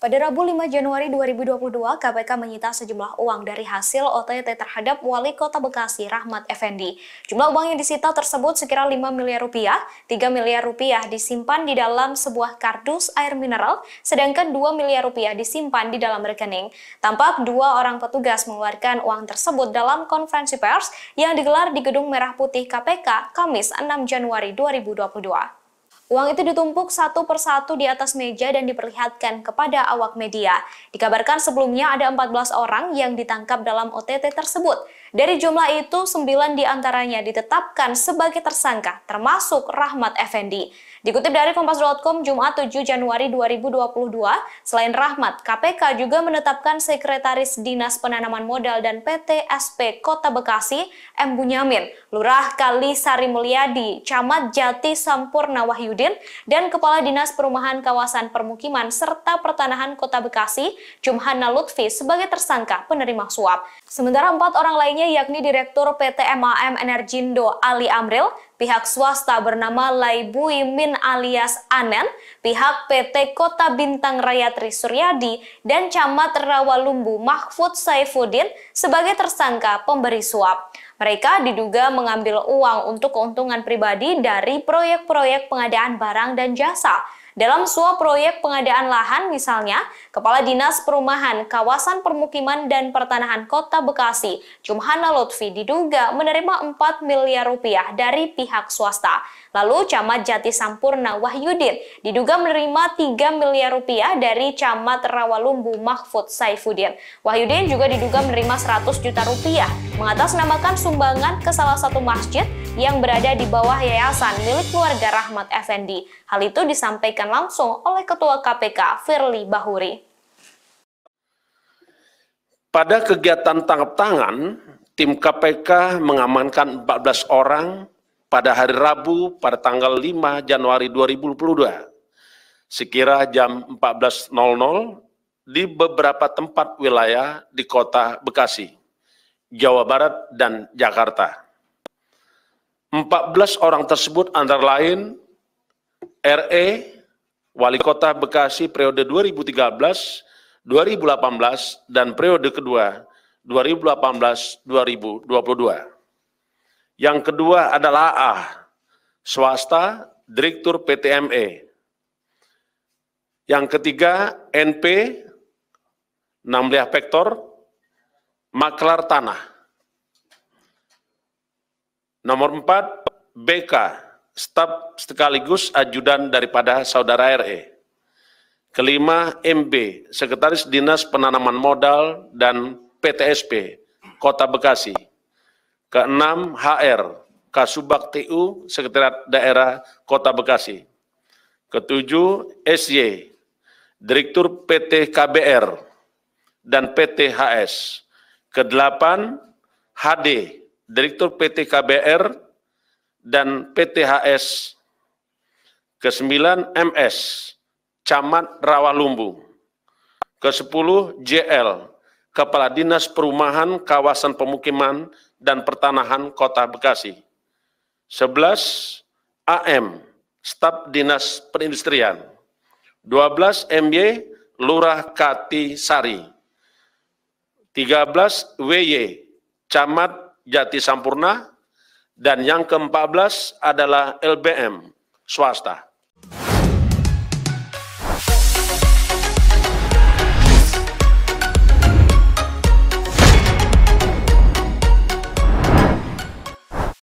Pada Rabu 5 Januari 2022, KPK menyita sejumlah uang dari hasil OTT terhadap Wali Kota Bekasi, Rahmat Effendi. Jumlah uang yang disita tersebut sekira 5 miliar rupiah, 3 miliar rupiah disimpan di dalam sebuah kardus air mineral, sedangkan 2 miliar rupiah disimpan di dalam rekening. Tampak dua orang petugas mengeluarkan uang tersebut dalam konferensi pers yang digelar di Gedung Merah Putih KPK, Kamis 6 Januari 2022. Uang itu ditumpuk satu persatu di atas meja dan diperlihatkan kepada awak media. Dikabarkan sebelumnya ada 14 orang yang ditangkap dalam OTT tersebut. Dari jumlah itu, 9 diantaranya ditetapkan sebagai tersangka, termasuk Rahmat Effendi. Dikutip dari Kompas.com Jumat 7 Januari 2022, selain Rahmat, KPK juga menetapkan Sekretaris Dinas Penanaman Modal dan PT SP Kota Bekasi, M. Bunyamin, Lurah Kali Sari Mulyadi, Camat Jati Sampurna Wahyudin, dan Kepala Dinas Perumahan Kawasan Permukiman serta Pertanahan Kota Bekasi, Jumhana Lutfi sebagai tersangka penerima suap. Sementara 4 orang lainnya yakni Direktur PT MAM Energindo Ali Amril, pihak swasta bernama Laibui Min alias Anen, pihak PT Kota Bintang Raya Tri Suryadi, dan Camat Rawalumbu Mahfud Saifuddin sebagai tersangka pemberi suap. Mereka diduga mengambil uang untuk keuntungan pribadi dari proyek-proyek pengadaan barang dan jasa. Dalam suap proyek pengadaan lahan misalnya, Kepala Dinas Perumahan, Kawasan Permukiman dan Pertanahan Kota Bekasi, Jumhana Lutfi diduga menerima 4 miliar rupiah dari pihak swasta. Lalu Camat Jati Sampurna Wahyudin diduga menerima 3 miliar rupiah dari Camat Rawalumbu Mahfud Saifuddin. Wahyudin juga diduga menerima 100 juta rupiah mengatasnamakan sumbangan ke salah satu masjid yang berada di bawah yayasan milik keluarga Rahmat Effendi. Hal itu disampaikan langsung oleh Ketua KPK Firly Bahuri. Pada kegiatan tangkap tangan, tim KPK mengamankan 14 orang pada hari Rabu pada tanggal 5 Januari 2022, sekira jam 14.00 di beberapa tempat wilayah di Kota Bekasi, Jawa Barat, dan Jakarta. 14 orang tersebut antara lain RE, Wali Kota Bekasi periode 2013, 2018, dan periode kedua 2018-2022. Yang kedua adalah AA, swasta, Direktur PT ME. Yang ketiga NP, Namliah Vektor, maklar tanah. Nomor 4, BK, staf sekaligus ajudan daripada saudara RE. Kelima, MB, Sekretaris Dinas Penanaman Modal dan PTSP, Kota Bekasi. Keenam, HR, Kasubag TU, Sekretariat Daerah Kota Bekasi. Ketujuh, SY, Direktur PT KBR dan PT HS. Kedelapan, HD, Direktur PT KBR dan PT HS. Ke-9, MS, Camat Rawalumbu. Ke-10, JL, Kepala Dinas Perumahan Kawasan Pemukiman dan Pertanahan Kota Bekasi. 11, AM, Staf Dinas Perindustrian. 12, MY, Lurah Kati Sari. 13, WY, Camat Jati Sampurna, dan yang ke-14 adalah LBM, swasta.